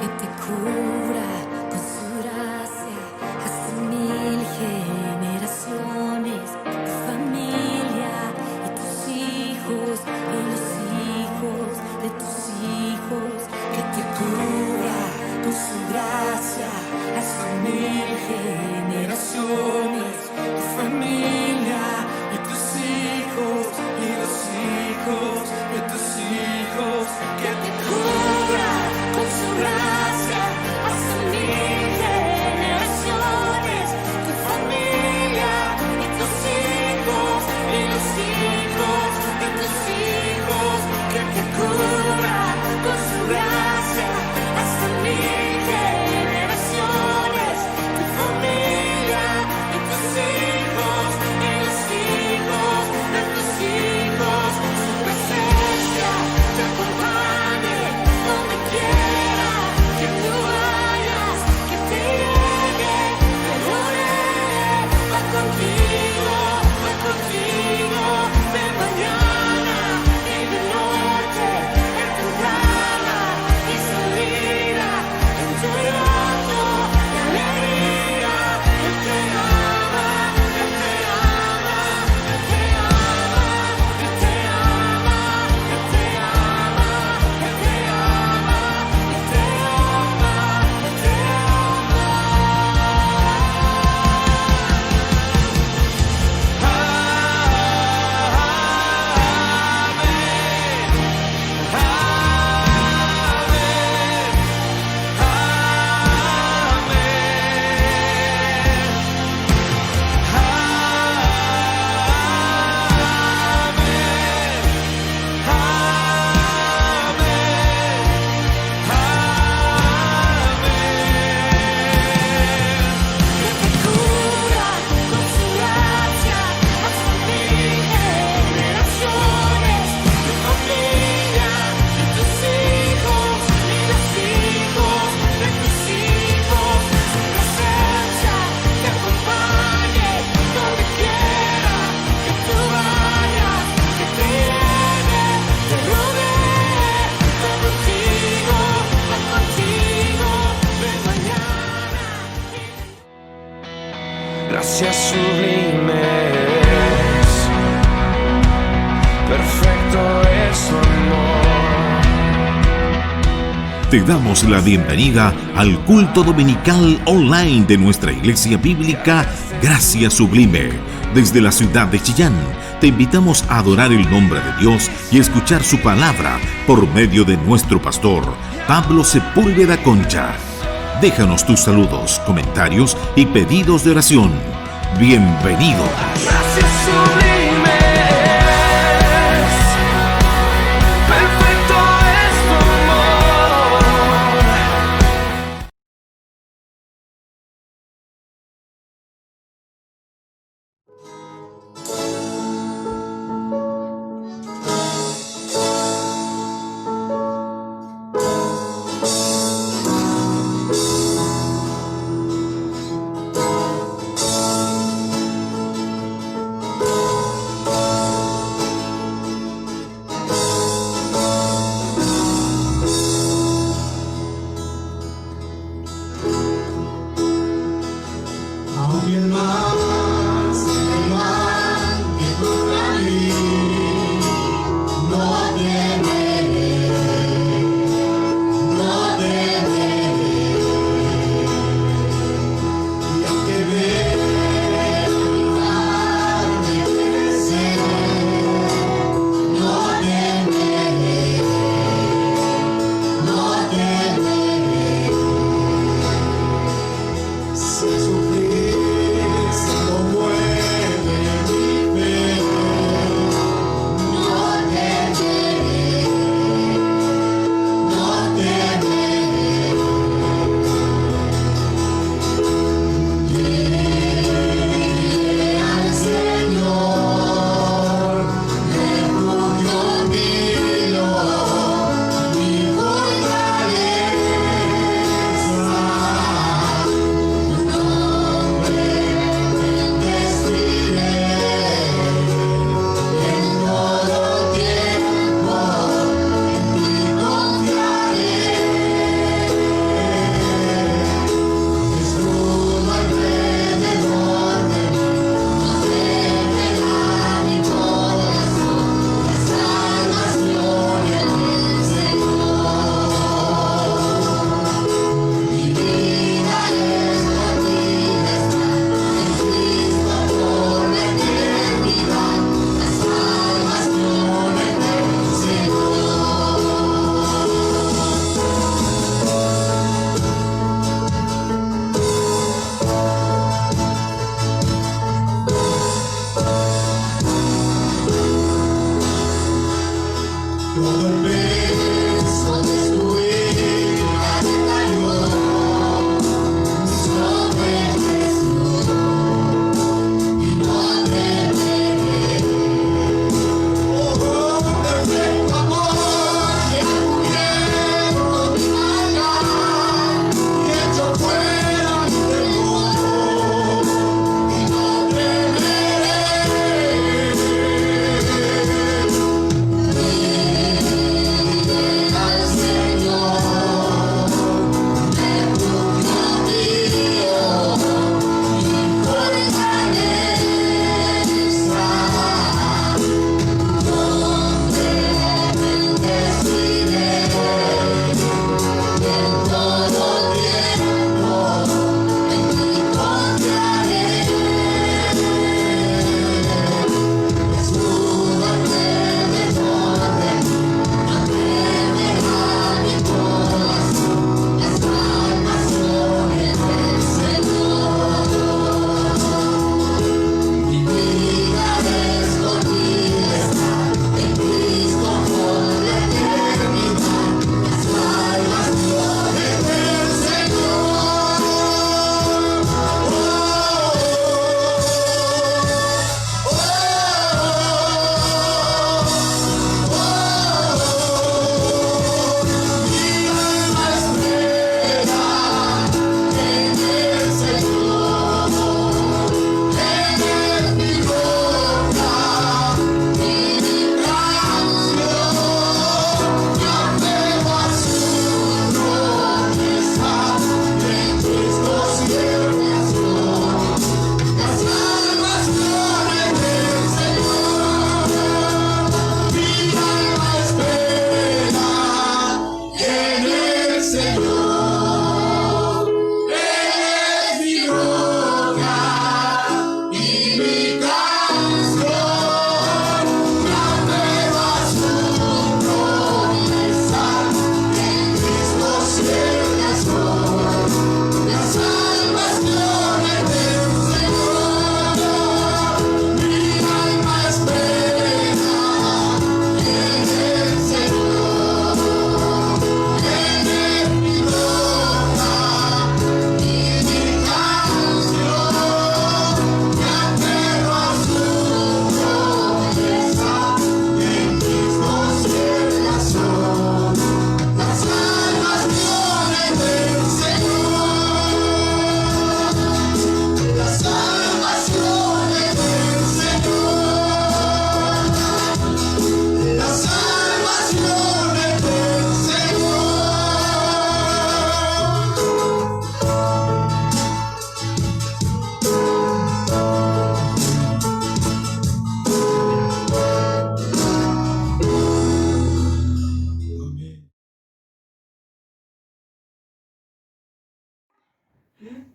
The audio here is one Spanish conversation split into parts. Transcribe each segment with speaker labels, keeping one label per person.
Speaker 1: que te cubra con su gracia hasta 1000 generaciones, tu familia y tus hijos y los hijos de tus hijos, que te cubra con su gracia hasta 1000 generaciones, tu familia y tus hijos y los hijos de tus hijos, que te cubra con su gracia hasta 1000 generaciones, tu familia y tus hijos y los hijos de tus hijos, que te cubra con su gracia hasta 1000 generaciones, tu familia y tus hijos y los hijos de tus hijos, su presencia te acompañe donde quiera que tú vayas, que te llegue, te rodee, va contigo, de mañana y de noche, en temprana y salida, en tu llanto y alegría. Él te ama, Él te ama, Él te ama, Él te ama, Él te ama, Él te ama, Él te ama, Él te cubra con su gracia hasta 1000 generaciones, tu familia y tus hijos y los hijos de tus hijos, su presencia te acompañe donde quiera que tú vayas, que te llegue, te rodee, va contigo de mañana.
Speaker 2: Gracias sublimes, perfecto es su amor.
Speaker 3: Te damos la bienvenida al culto dominical online de nuestra iglesia bíblica Gracia Sublime. Desde la ciudad de Chillán, te invitamos a adorar el nombre de Dios y escuchar su palabra por medio de nuestro pastor, Pablo Sepúlveda Concha. Déjanos tus saludos, comentarios y pedidos de oración. Bienvenido.
Speaker 2: Gracias sublimes, perfecto es tu amor.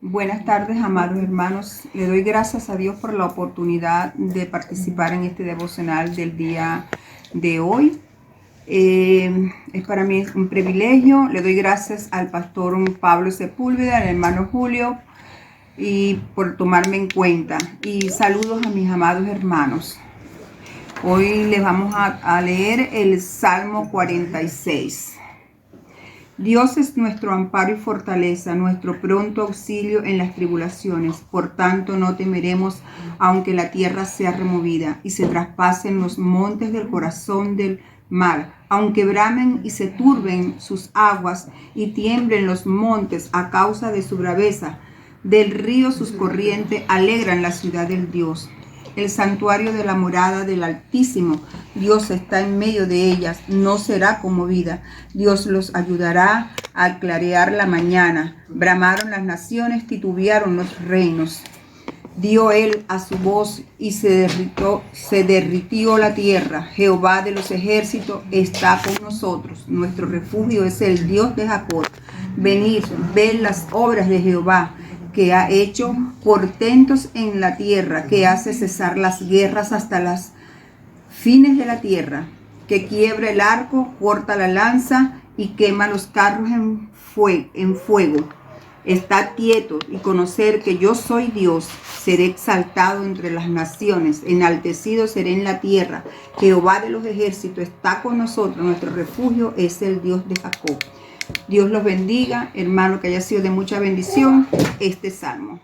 Speaker 4: Buenas tardes, amados hermanos. Le doy gracias a Dios por la oportunidad de participar en este devocional del día de hoy. Es para mí un privilegio. Le doy gracias al pastor Pablo Sepúlveda, al hermano Julio, y por tomarme en cuenta. Y saludos a mis amados hermanos. Hoy les vamos a leer el Salmo 46. Dios es nuestro amparo y fortaleza, nuestro pronto auxilio en las tribulaciones. Por tanto, no temeremos, aunque la tierra sea removida y se traspasen los montes del corazón del mar, aunque bramen y se turben sus aguas y tiemblen los montes a causa de su braveza. Del río sus corrientes alegran la ciudad del Dios, el santuario de la morada del Altísimo. Dios está en medio de ellas, no será conmovida. Dios los ayudará al clarear la mañana. Bramaron las naciones, titubearon los reinos. Dio él a su voz y se derritió la tierra. Jehová de los ejércitos está con nosotros. Nuestro refugio es el Dios de Jacob. Venid, ved las obras de Jehová, que ha hecho portentos en la tierra, que hace cesar las guerras hasta las fines de la tierra, que quiebra el arco, corta la lanza y quema los carros en fuego. Estad quietos y conocer que yo soy Dios. Seré exaltado entre las naciones, enaltecido seré en la tierra. Jehová de los ejércitos está con nosotros, nuestro refugio es el Dios de Jacob. Dios los bendiga, hermano, que haya sido de mucha bendición este salmo.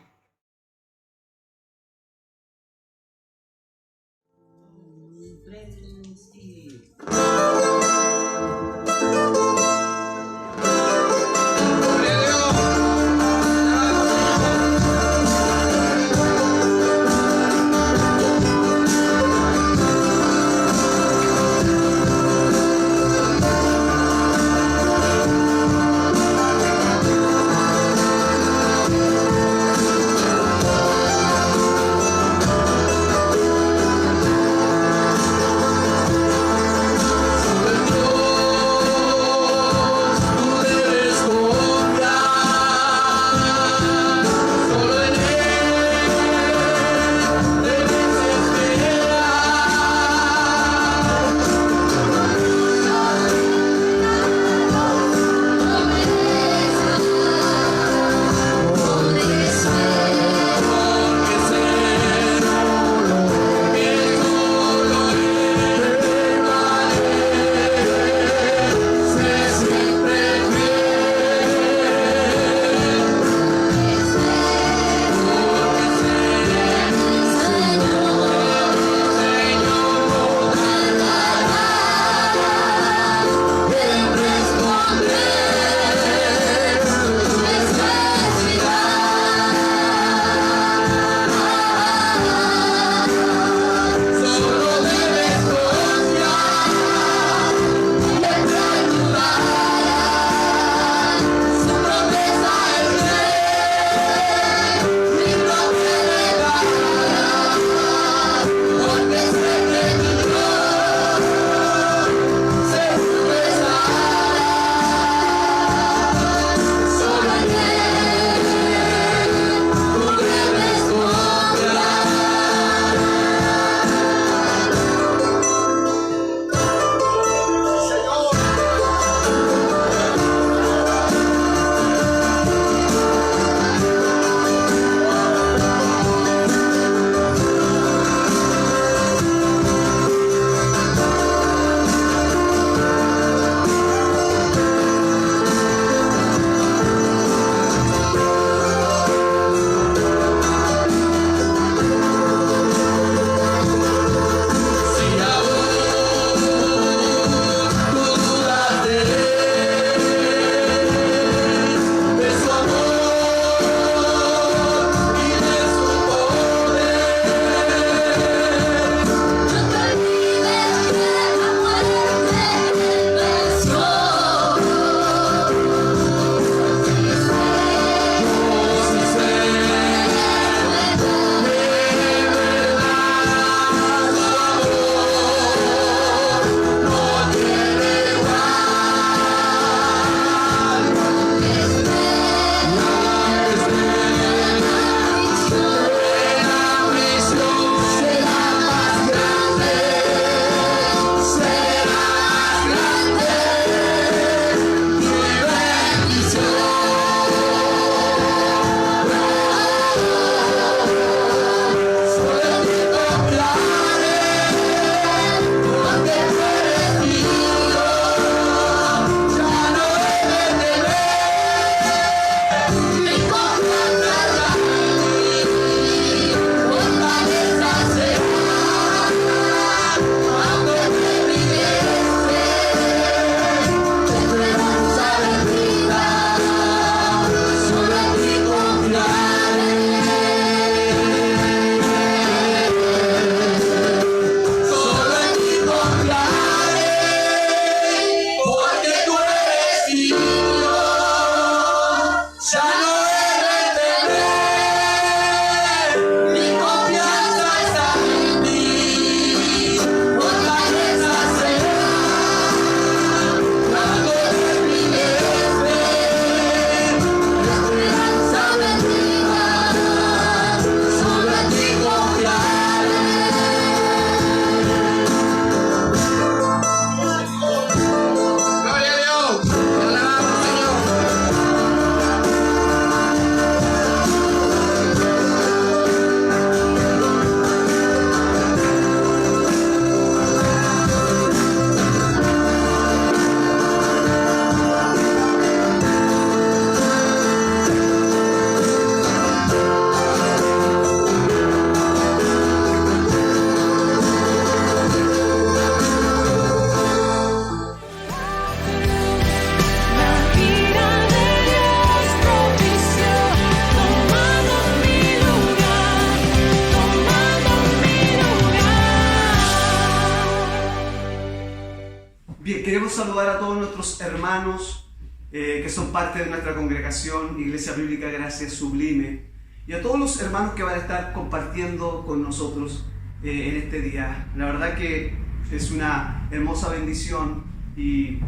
Speaker 5: hermanos que son parte de nuestra congregación, Iglesia Bíblica Gracia Sublime, y a todos los hermanos que van a estar compartiendo con nosotros en este día. La verdad que es una hermosa bendición y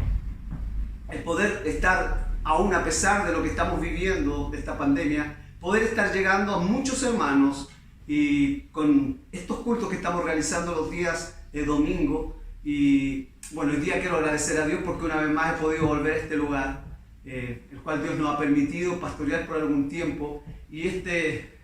Speaker 5: el poder estar, aún a pesar de lo que estamos viviendo de esta pandemia, poder estar llegando a muchos hermanos y con estos cultos que estamos realizando los días domingo. Y bueno, hoy día quiero agradecer a Dios porque una vez más he podido volver a este lugar, el cual Dios nos ha permitido pastorear por algún tiempo, y este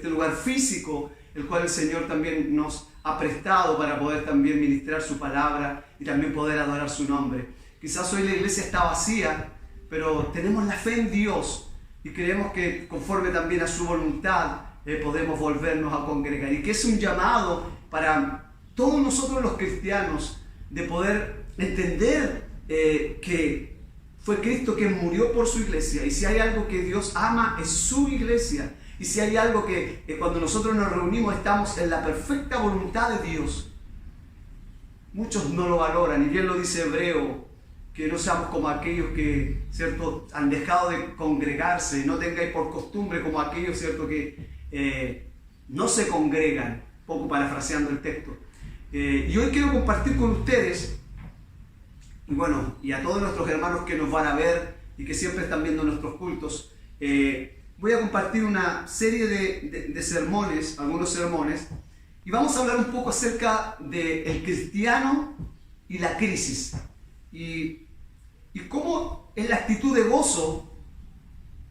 Speaker 5: lugar físico, el cual el Señor también nos ha prestado para poder también ministrar su palabra y también poder adorar su nombre. Quizás hoy la iglesia está vacía, pero tenemos la fe en Dios y creemos que conforme también a su voluntad podemos volvernos a congregar, y que es un llamado para todos nosotros los cristianos de poder entender que fue Cristo quien murió por su iglesia, y si hay algo que Dios ama es su iglesia, y si hay algo que cuando nosotros nos reunimos estamos en la perfecta voluntad de Dios. Muchos no lo valoran, y bien lo dice Hebreo, que no seamos como aquellos que, ¿cierto?, han dejado de congregarse, no tengáis por costumbre como aquellos, ¿cierto?, que no se congregan, poco parafraseando el texto. Y hoy quiero compartir con ustedes, y bueno, y a todos nuestros hermanos que nos van a ver y que siempre están viendo nuestros cultos, voy a compartir una serie de sermones, algunos sermones, y vamos a hablar un poco acerca del cristiano y la crisis, y cómo es la actitud de gozo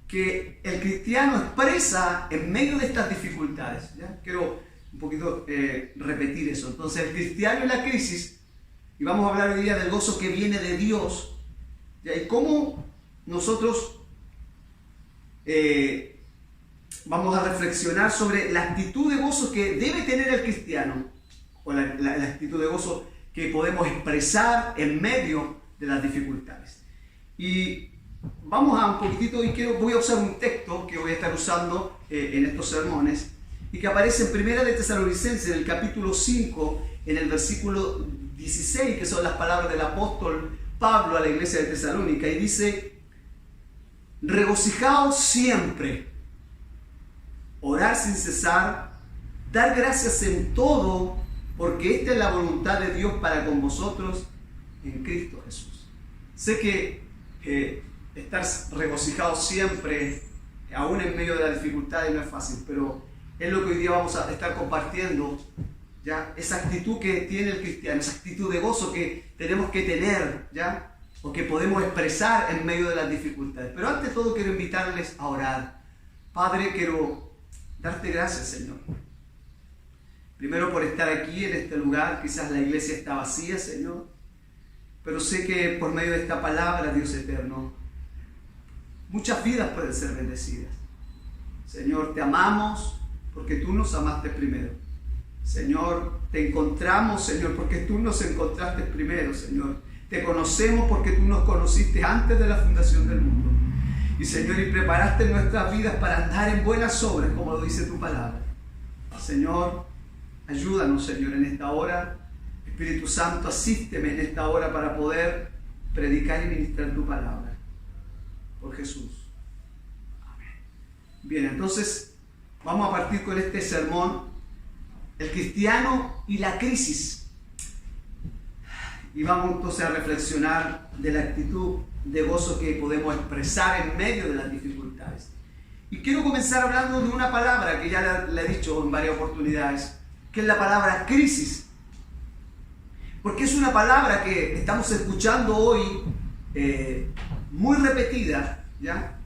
Speaker 5: que el cristiano expresa en medio de estas dificultades. ¿Ya? Quiero un poquito repetir eso. Entonces, el cristiano y la crisis, y vamos a hablar hoy día del gozo que viene de Dios, ¿ya? Y cómo nosotros vamos a reflexionar sobre la actitud de gozo que debe tener el cristiano, o la actitud de gozo que podemos expresar en medio de las dificultades. Y vamos a un poquitito, y voy a usar un texto que voy a estar usando en estos sermones, y que aparece en Primera de Tesalonicenses, en el capítulo 5, en el versículo 16, que son las palabras del apóstol Pablo a la iglesia de Tesalónica, y dice: regocijaos siempre, orar sin cesar, dar gracias en todo, porque esta es la voluntad de Dios para con vosotros en Cristo Jesús. Sé que estar regocijados siempre, aún en medio de las dificultades, no es fácil, pero es lo que hoy día vamos a estar compartiendo, ¿ya? Esa actitud que tiene el cristiano, esa actitud de gozo que tenemos que tener, ¿ya? O que podemos expresar en medio de las dificultades. Pero ante todo quiero invitarles a orar. Padre, quiero darte gracias, Señor. Primero por estar aquí en este lugar, quizás la iglesia está vacía, Señor, pero sé que por medio de esta palabra, Dios eterno, muchas vidas pueden ser bendecidas. Señor, te amamos porque tú nos amaste primero. Señor, te encontramos, Señor, porque tú nos encontraste primero, Señor. Te conocemos porque tú nos conociste antes de la fundación del mundo. Y, Señor, y preparaste nuestras vidas para andar en buenas obras, como lo dice tu palabra. Señor, ayúdanos, Señor, en esta hora. Espíritu Santo, asísteme en esta hora para poder predicar y ministrar tu palabra. Por Jesús. Amén. Bien, entonces vamos a partir con este sermón, el cristiano y la crisis. Y vamos entonces a reflexionar de la actitud de gozo que podemos expresar en medio de las dificultades. Y quiero comenzar hablando de una palabra que ya la he dicho en varias oportunidades, que es la palabra crisis. Porque es una palabra que estamos escuchando hoy muy repetida, ¿ya?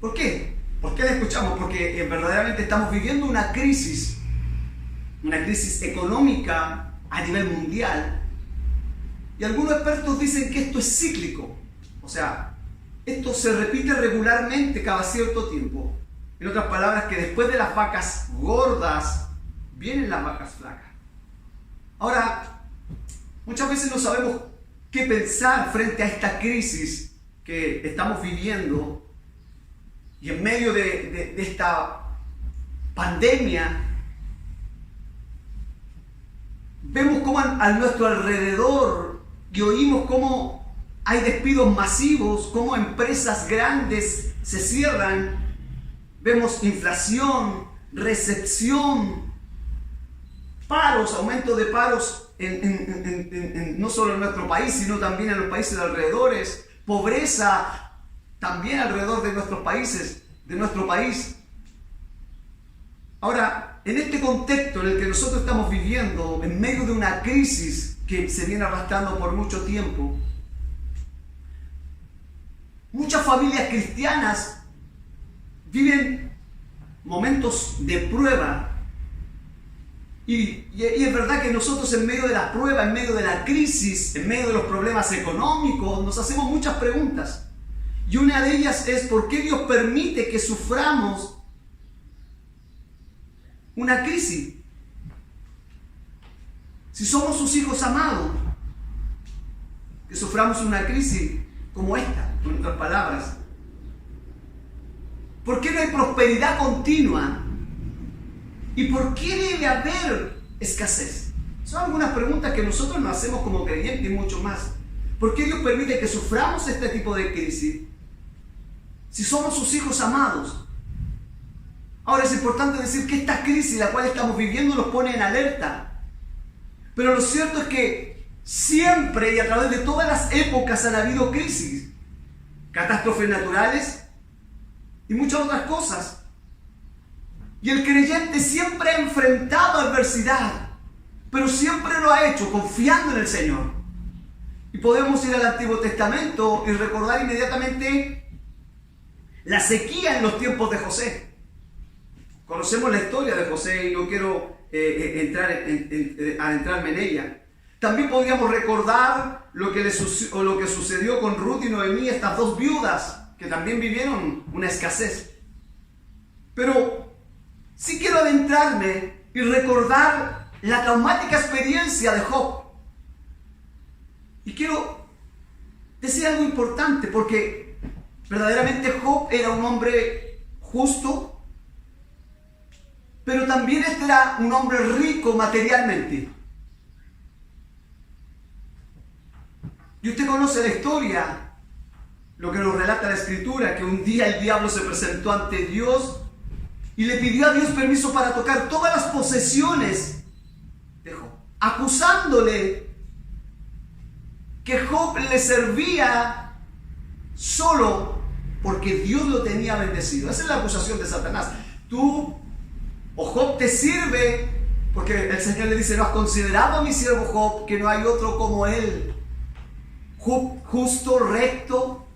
Speaker 5: ¿Por qué? ¿Por qué la escuchamos? Porque verdaderamente estamos viviendo una crisis económica a nivel mundial, y algunos expertos dicen que esto es cíclico, o sea, esto se repite regularmente cada cierto tiempo. En otras palabras, que después de las vacas gordas vienen las vacas flacas. Ahora, muchas veces no sabemos qué pensar frente a esta crisis que estamos viviendo, y en medio de esta pandemia vemos cómo a nuestro alrededor, y oímos cómo hay despidos masivos, cómo empresas grandes se cierran. Vemos inflación, recesión, paros, aumento de paros no solo en nuestro país, sino también en los países alrededores, pobreza también alrededor de nuestros países, de nuestro país. Ahora, en este contexto en el que nosotros estamos viviendo, en medio de una crisis que se viene arrastrando por mucho tiempo, muchas familias cristianas viven momentos de prueba. Y es verdad que nosotros en medio de la prueba, en medio de la crisis, en medio de los problemas económicos, nos hacemos muchas preguntas. Y una de ellas es: ¿por qué Dios permite que suframos una crisis? Si somos sus hijos amados, que suframos una crisis como esta, con otras palabras. ¿Por qué no hay prosperidad continua? ¿Y por qué debe haber escasez? Son algunas preguntas que nosotros nos hacemos como creyentes y mucho más. ¿Por qué Dios permite que suframos este tipo de crisis si somos sus hijos amados? Ahora, es importante decir que esta crisis la cual estamos viviendo nos pone en alerta. Pero lo cierto es que siempre y a través de todas las épocas han habido crisis, catástrofes naturales y muchas otras cosas. Y el creyente siempre ha enfrentado adversidad, pero siempre lo ha hecho confiando en el Señor. Y podemos ir al Antiguo Testamento y recordar inmediatamente la sequía en los tiempos de José. Conocemos la historia de José y no quiero adentrarme en ella. También podríamos recordar lo que sucedió con Ruth y Noemí, estas dos viudas que también vivieron una escasez. Pero sí quiero adentrarme y recordar la traumática experiencia de Job. Y quiero decir algo importante, porque verdaderamente Job era un hombre justo, pero también este era un hombre rico materialmente. Y usted conoce la historia, lo que nos relata la Escritura, que un día el diablo se presentó ante Dios y le pidió a Dios permiso para tocar todas las posesiones de Job, acusándole que Job le servía solo porque Dios lo tenía bendecido. Esa es la acusación de Satanás. Tú o Job te sirve porque el Señor le dice: ¿no has considerado a mi siervo Job, que no hay otro como él? Job justo, recto.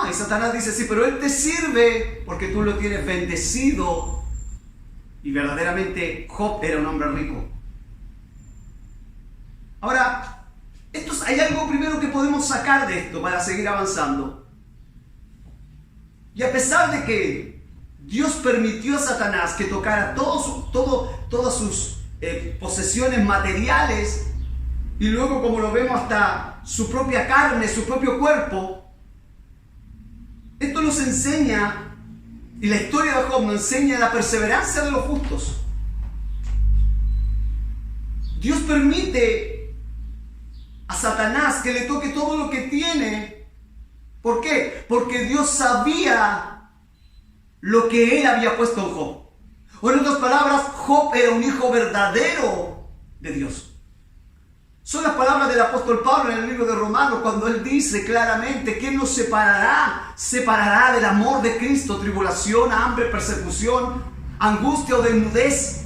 Speaker 5: Y Satanás dice: sí, pero él te sirve porque tú lo tienes bendecido. Y verdaderamente Job era un hombre rico. Ahora, hay algo primero que podemos sacar de esto para seguir avanzando. Y a pesar de que Dios permitió a Satanás que tocara todas sus posesiones materiales, y luego, como lo vemos, hasta su propia carne, su propio cuerpo, esto nos enseña, y la historia de Job nos enseña la perseverancia de los justos. Dios permite a Satanás que le toque todo lo que tiene. ¿Por qué? Porque Dios sabía lo que él había puesto en Job. O en otras palabras, Job era un hijo verdadero de Dios. Son las palabras del apóstol Pablo en el libro de Romanos, cuando él dice claramente: ¿quién nos separará? Separará del amor de Cristo, tribulación, hambre, persecución, angustia o desnudez.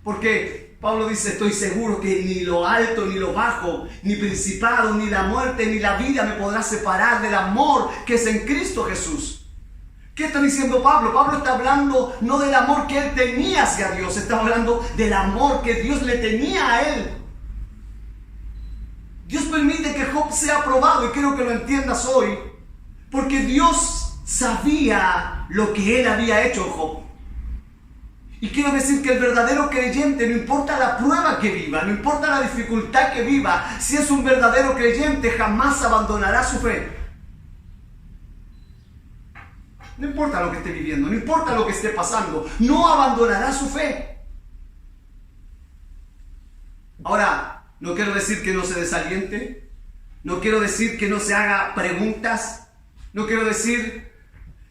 Speaker 5: Porque Pablo dice: estoy seguro que ni lo alto ni lo bajo, ni principado, ni la muerte, ni la vida me podrá separar del amor que es en Cristo Jesús. ¿Qué está diciendo Pablo? Pablo está hablando no del amor que él tenía hacia Dios, está hablando del amor que Dios le tenía a él. Dios permite que Job sea probado, y quiero que lo entiendas hoy, porque Dios sabía lo que él había hecho en Job. Y quiero decir que el verdadero creyente, no importa la prueba que viva, no importa la dificultad que viva, si es un verdadero creyente, jamás abandonará su fe. No importa lo que esté viviendo, no importa lo que esté pasando, no abandonará su fe. Ahora, No quiero decir que no se desaliente. No quiero decir que no se haga preguntas. No quiero decir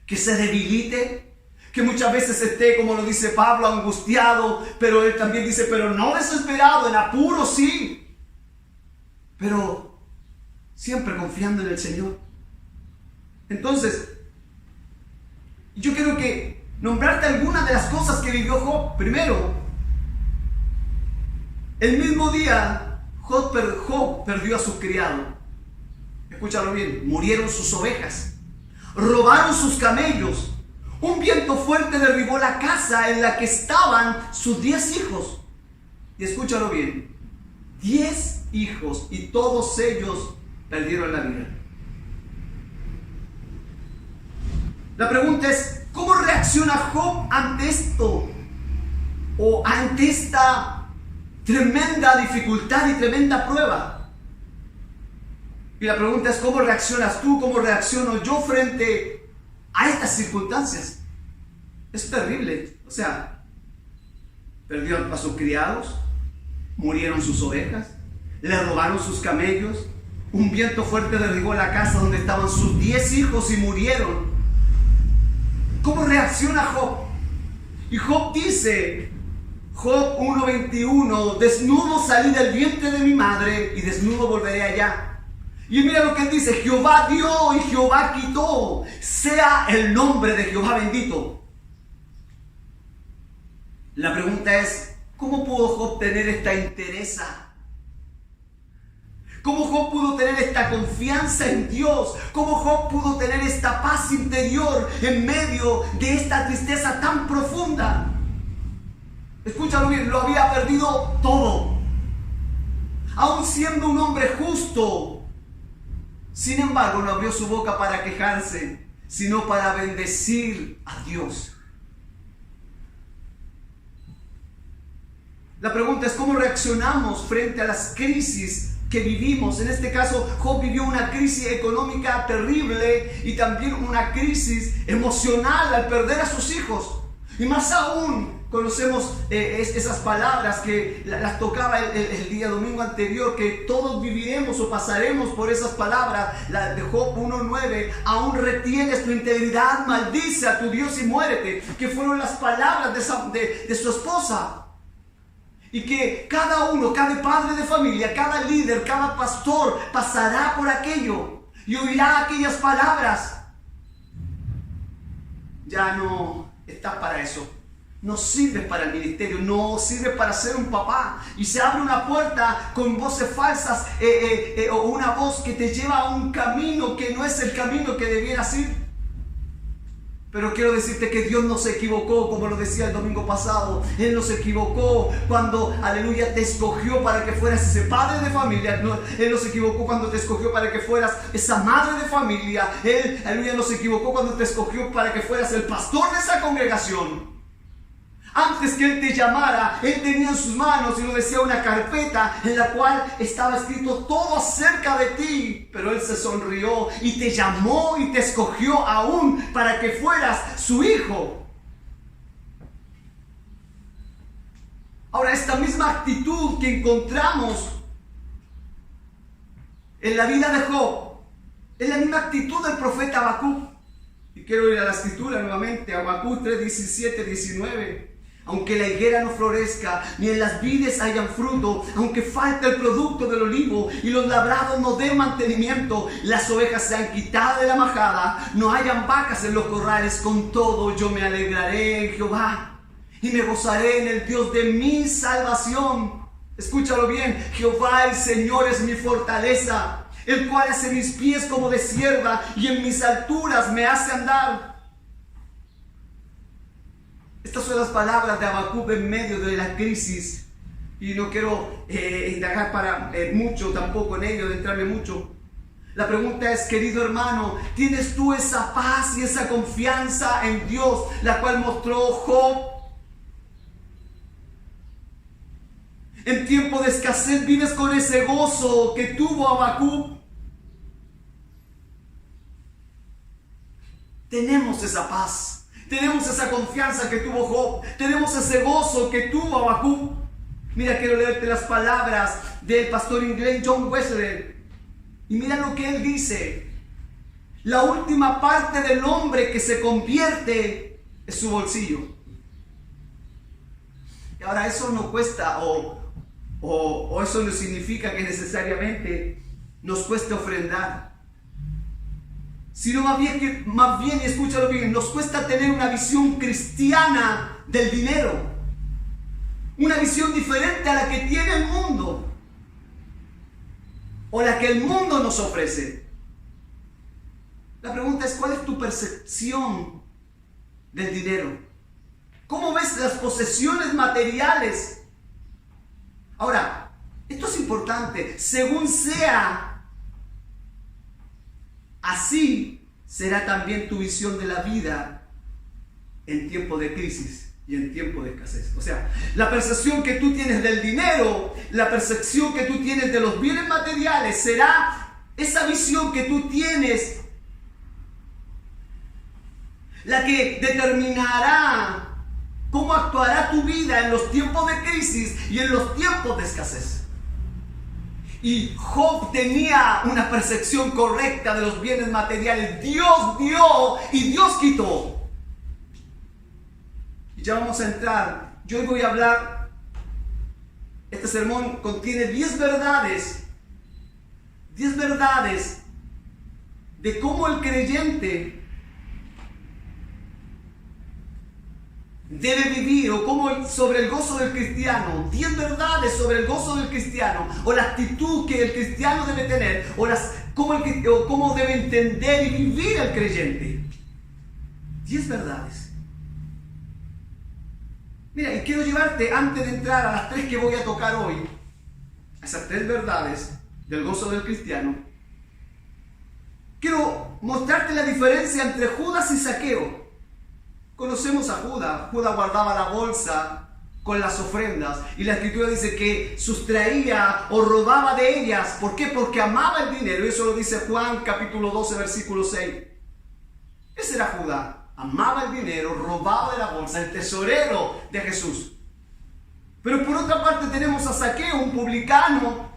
Speaker 5: que se debilite, que muchas veces esté, como lo dice Pablo, angustiado, pero él también dice, pero no desesperado, en apuro sí, pero siempre confiando en el Señor. Entonces, yo quiero que nombrarte algunas de las cosas que vivió Job. Primero, el mismo día Job perdió a su criado. Escúchalo bien, murieron sus ovejas, robaron sus camellos, un viento fuerte derribó la casa en la que estaban sus 10 hijos. Y escúchalo bien, 10 hijos, y todos ellos perdieron la vida. La pregunta es, ¿cómo reacciona Job ante esto? O ante esta tremenda dificultad y tremenda prueba. Y la pregunta es, ¿cómo reaccionas tú? ¿Cómo reacciono yo frente a estas circunstancias? Es terrible. O sea, perdió a sus criados, murieron sus ovejas, le robaron sus camellos, un viento fuerte derribó la casa donde estaban sus 10 hijos y murieron. ¿Cómo reacciona Job? Y Job dice, Job 1:21, desnudo salí del vientre de mi madre y desnudo volveré allá. Y mira lo que él dice, Jehová dio y Jehová quitó, sea el nombre de Jehová bendito. La pregunta es, ¿cómo pudo Job tener esta entereza? ¿Cómo Job pudo tener esta confianza en Dios? ¿Cómo Job pudo tener esta paz interior en medio de esta tristeza tan profunda? Escúchalo bien, lo había perdido todo. Aún siendo un hombre justo, sin embargo, no abrió su boca para quejarse, sino para bendecir a Dios. La pregunta es, ¿cómo reaccionamos frente a las crisis que vivimos? En este caso, Job vivió una crisis económica terrible y también una crisis emocional al perder a sus hijos. Y más aún, conocemos esas palabras que las tocaba el día domingo anterior, que todos viviremos o pasaremos por esas palabras, la de Job 1:9, aún retienes tu integridad, maldice a tu Dios y muérete, que fueron las palabras de su esposa. Y que cada uno, cada padre de familia, cada líder, cada pastor pasará por aquello y oirá aquellas palabras. Ya no estás para eso. No sirves para el ministerio, no sirves para ser un papá. Y se abre una puerta con voces falsas o una voz que te lleva a un camino que no es el camino que debieras ir. Pero quiero decirte que Dios no se equivocó, como lo decía el domingo pasado. Él no se equivocó cuando, aleluya, te escogió para que fueras ese padre de familia. Él no se equivocó cuando te escogió para que fueras esa madre de familia. Él, aleluya, no se equivocó cuando te escogió para que fueras el pastor de esa congregación. Antes que Él te llamara, Él tenía en sus manos, y lo decía, una carpeta en la cual estaba escrito todo acerca de ti. Pero Él se sonrió y te llamó y te escogió aún para que fueras su hijo. Ahora, esta misma actitud que encontramos en la vida de Job es la misma actitud del profeta Habacuc. Y quiero ir a la escritura nuevamente, Habacuc 3:17-19. Aunque la higuera no florezca, ni en las vides hayan fruto, aunque falte el producto del olivo y los labrados no den mantenimiento, las ovejas sean quitadas de la majada, no hayan vacas en los corrales, con todo yo me alegraré en Jehová y me gozaré en el Dios de mi salvación. Escúchalo bien, Jehová el Señor es mi fortaleza, el cual hace mis pies como de sierva y en mis alturas me hace andar. Estas son las palabras de Habacuc en medio de la crisis, y no quiero indagar para mucho tampoco en ello, adentrarme mucho. La pregunta es, querido hermano, ¿tienes tú esa paz y esa confianza en Dios, la cual mostró Job? En tiempo de escasez vives con ese gozo que tuvo Habacuc. Tenemos esa paz. Tenemos esa confianza que tuvo Job. Tenemos ese gozo que tuvo Habacuc. Mira, quiero leerte las palabras del pastor inglés John Wesley. Y mira lo que él dice. La última parte del hombre que se convierte es su bolsillo. Y ahora eso no cuesta o eso no significa que necesariamente nos cueste ofrendar. Sino más bien, y escúchalo bien, nos cuesta tener una visión cristiana del dinero. Una visión diferente a la que tiene el mundo. O la que el mundo nos ofrece. La pregunta es, ¿cuál es tu percepción del dinero? ¿Cómo ves las posesiones materiales? Ahora, esto es importante. Según sea así, será también tu visión de la vida en tiempo de crisis y en tiempo de escasez. O sea, la percepción que tú tienes del dinero, la percepción que tú tienes de los bienes materiales, será esa visión que tú tienes la que determinará cómo actuará tu vida en los tiempos de crisis y en los tiempos de escasez. Y Job tenía una percepción correcta de los bienes materiales. Dios dio y Dios quitó. Y ya vamos a entrar. Yo hoy voy a hablar. Este sermón contiene 10 verdades. 10 verdades de cómo el creyente debe vivir, o cómo sobre el gozo del cristiano, 10 verdades sobre el gozo del cristiano, o la actitud que el cristiano debe tener, o cómo debe entender y vivir el creyente. 10 verdades. Mira, y quiero llevarte, antes de entrar a las 3 que voy a tocar hoy, esas 3 verdades del gozo del cristiano, quiero mostrarte la diferencia entre Judas y Zaqueo. Conocemos a Judas. Judas guardaba la bolsa con las ofrendas y la escritura dice que sustraía o robaba de ellas. ¿Por qué? Porque amaba el dinero. Y eso lo dice Juan capítulo 12 versículo 6. Ese era Judas. Amaba el dinero, robaba de la bolsa, el tesorero de Jesús. Pero por otra parte tenemos a Zaqueo, un publicano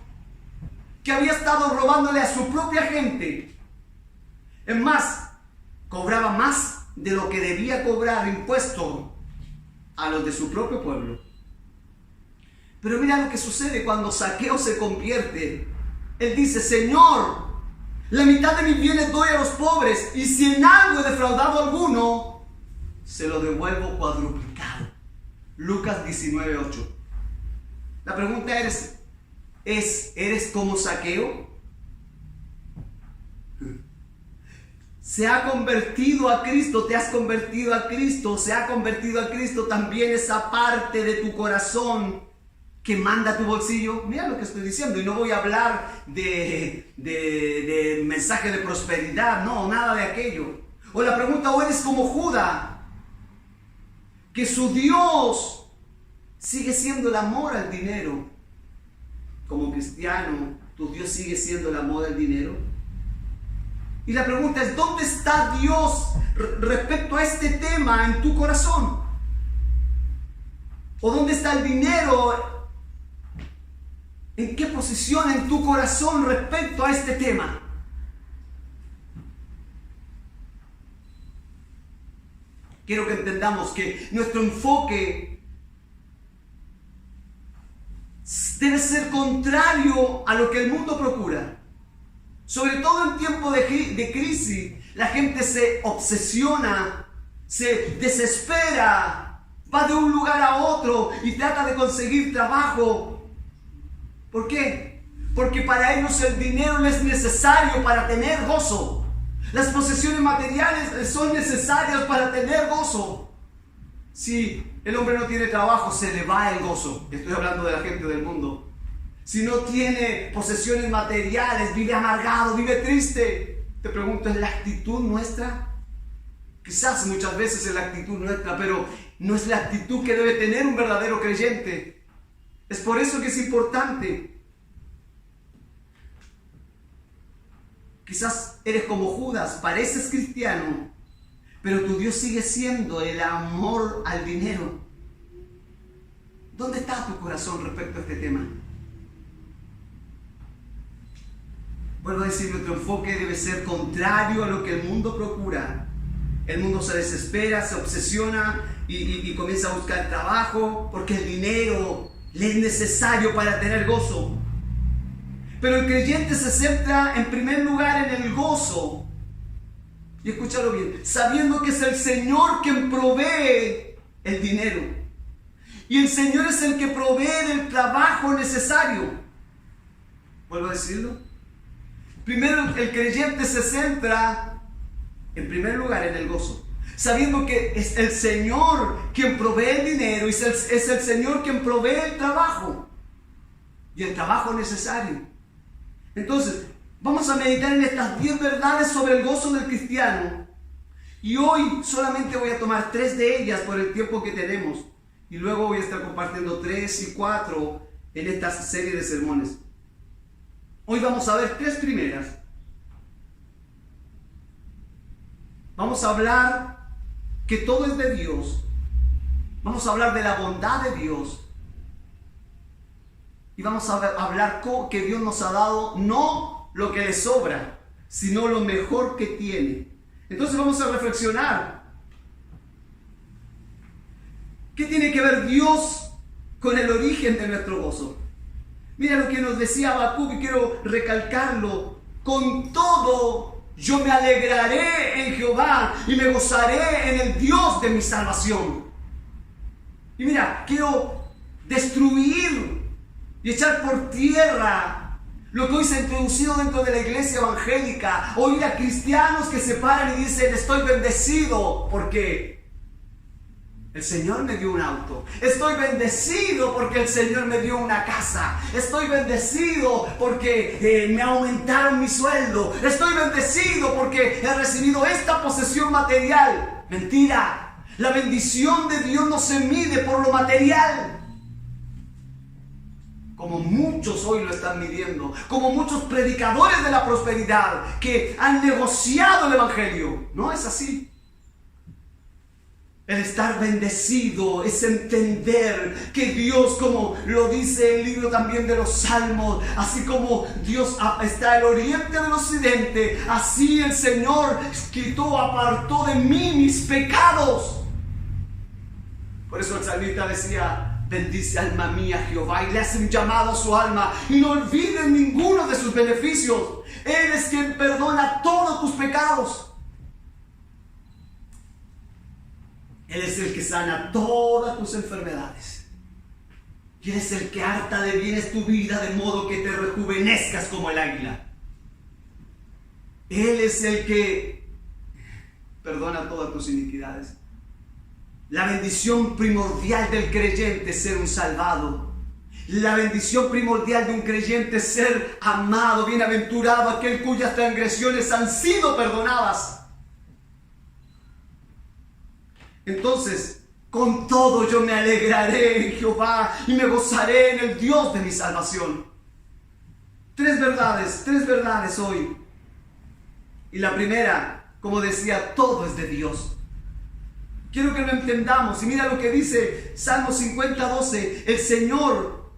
Speaker 5: que había estado robándole a su propia gente. Es más, cobraba más de lo que debía cobrar impuesto a los de su propio pueblo. Pero mira lo que sucede cuando Zaqueo se convierte. Él dice: Señor, la mitad de mis bienes doy a los pobres, y si en algo he defraudado a alguno, se lo devuelvo cuadruplicado. Lucas 19:8. La pregunta es, ¿eres como Zaqueo? Se ha convertido a Cristo, te has convertido a Cristo, se ha convertido a Cristo también esa parte de tu corazón que manda tu bolsillo. Mira lo que estoy diciendo, y no voy a hablar de mensaje de prosperidad, no, nada de aquello. O la pregunta, ¿o eres como Judas, que su Dios sigue siendo el amor al dinero? Como cristiano, ¿tu Dios sigue siendo el amor al dinero? Y la pregunta es, ¿dónde está Dios respecto a este tema en tu corazón? ¿O dónde está el dinero? ¿En qué posición en tu corazón respecto a este tema? Quiero que entendamos que nuestro enfoque debe ser contrario a lo que el mundo procura. Sobre todo en tiempos de crisis, la gente se obsesiona, se desespera, va de un lugar a otro y trata de conseguir trabajo. ¿Por qué? Porque para ellos el dinero no es necesario para tener gozo. Las posesiones materiales son necesarias para tener gozo. Si el hombre no tiene trabajo, se le va el gozo. Estoy hablando de la gente del mundo. Si no tiene posesiones materiales, vive amargado, vive triste. Te pregunto, ¿es la actitud nuestra? Quizás muchas veces es la actitud nuestra, pero no es la actitud que debe tener un verdadero creyente. Es por eso que es importante. Quizás eres como Judas, pareces cristiano, pero tu Dios sigue siendo el amor al dinero. ¿Dónde está tu corazón respecto a este tema? Vuelvo a decir, nuestro enfoque debe ser contrario a lo que el mundo procura. El mundo se desespera, se obsesiona y comienza a buscar trabajo porque el dinero le es necesario para tener gozo. Pero el creyente se centra en primer lugar en el gozo. Y escúchalo bien, sabiendo que es el Señor quien provee el dinero. Y el Señor es el que provee el trabajo necesario. Vuelvo a decirlo. Primero, el creyente se centra en primer lugar en el gozo, sabiendo que es el Señor quien provee el dinero y es el Señor quien provee el trabajo y el trabajo necesario. Entonces, vamos a meditar en estas 10 verdades sobre el gozo del cristiano. Y hoy solamente voy a tomar 3 de ellas por el tiempo que tenemos. Y luego voy a estar compartiendo 3 y 4 en esta serie de sermones. Hoy vamos a ver 3 primeras. Vamos a hablar que todo es de Dios. Vamos a hablar de la bondad de Dios. Y vamos a hablar que Dios nos ha dado no lo que le sobra, sino lo mejor que tiene. Entonces vamos a reflexionar. ¿Qué tiene que ver Dios con el origen de nuestro gozo? Mira lo que nos decía Habacuc y quiero recalcarlo. Con todo yo me alegraré en Jehová y me gozaré en el Dios de mi salvación. Y mira, quiero destruir y echar por tierra lo que hoy se ha introducido dentro de la iglesia evangélica. Oír a cristianos que se paran y dicen: estoy bendecido porque el Señor me dio un auto. Estoy bendecido porque el Señor me dio una casa. Estoy bendecido porque me aumentaron mi sueldo. Estoy bendecido porque he recibido esta posesión material. Mentira. La bendición de Dios no se mide por lo material, como muchos hoy lo están midiendo, como muchos predicadores de la prosperidad que han negociado el evangelio. No es así. El estar bendecido es entender que Dios, como lo dice el libro también de los Salmos, así como Dios está al oriente del occidente, así el Señor quitó, apartó de mí mis pecados. Por eso el salmista decía: bendice alma mía Jehová, y le hace un llamado a su alma, y no olvides ninguno de sus beneficios. Él es quien perdona todos tus pecados. Él es el que sana todas tus enfermedades. Y Él es el que harta de bienes tu vida, de modo que te rejuvenezcas como el águila. Él es el que perdona todas tus iniquidades. La bendición primordial del creyente es ser un salvado. La bendición primordial de un creyente es ser amado, bienaventurado, aquel cuyas transgresiones han sido perdonadas. Entonces, con todo yo me alegraré en Jehová y me gozaré en el Dios de mi salvación. 3 verdades hoy. Y la primera, como decía, todo es de Dios. Quiero que lo entendamos. Y mira lo que dice Salmo 50:12. El Señor,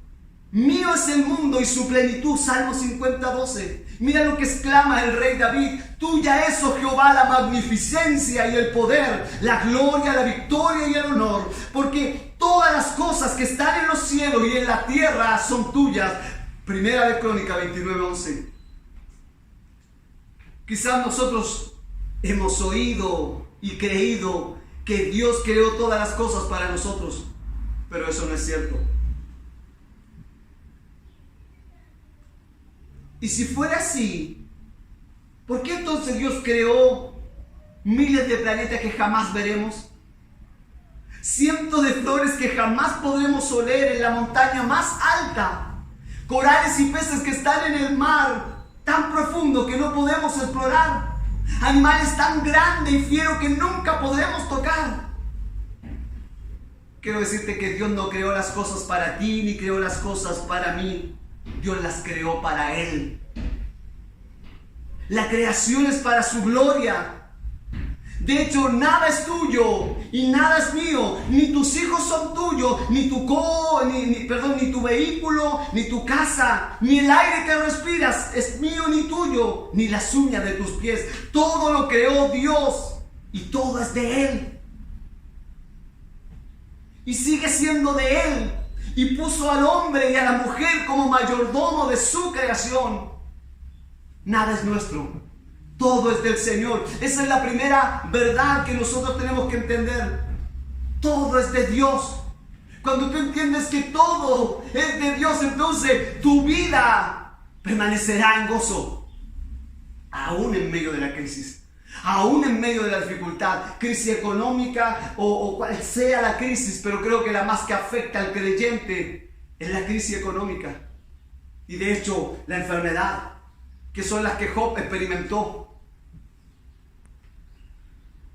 Speaker 5: mío es el mundo y su plenitud. Salmo 50:12. Mira lo que exclama el rey David: tuya es, oh Jehová, la magnificencia y el poder, la gloria, la victoria y el honor, porque todas las cosas que están en los cielos y en la tierra son tuyas. Primera de Crónicas 29:11. Quizás nosotros hemos oído y creído que Dios creó todas las cosas para nosotros, pero eso no es cierto. Y si fuera así, ¿por qué entonces Dios creó miles de planetas que jamás veremos? Cientos de flores que jamás podremos oler en la montaña más alta. Corales y peces que están en el mar tan profundo que no podemos explorar. Animales tan grandes y fieros que nunca podremos tocar. Quiero decirte que Dios no creó las cosas para ti ni creó las cosas para mí. Dios las creó para Él. La creación es para su gloria. De hecho, nada es tuyo y nada es mío. Ni tus hijos son tuyos, ni tu vehículo, ni tu casa, ni el aire que respiras es mío ni tuyo, ni las uñas de tus pies. Todo lo creó Dios y todo es de Él. Y sigue siendo de Él. Y puso al hombre y a la mujer como mayordomo de su creación. Nada es nuestro. Todo es del Señor. Esa es la primera verdad que nosotros tenemos que entender. Todo es de Dios. Cuando tú entiendes que todo es de Dios, entonces tu vida permanecerá en gozo. Aún en medio de la crisis. Aún en medio de la dificultad, crisis económica o cual sea la crisis, pero creo que la más que afecta al creyente es la crisis económica. Y de hecho, la enfermedad, que son las que Job experimentó.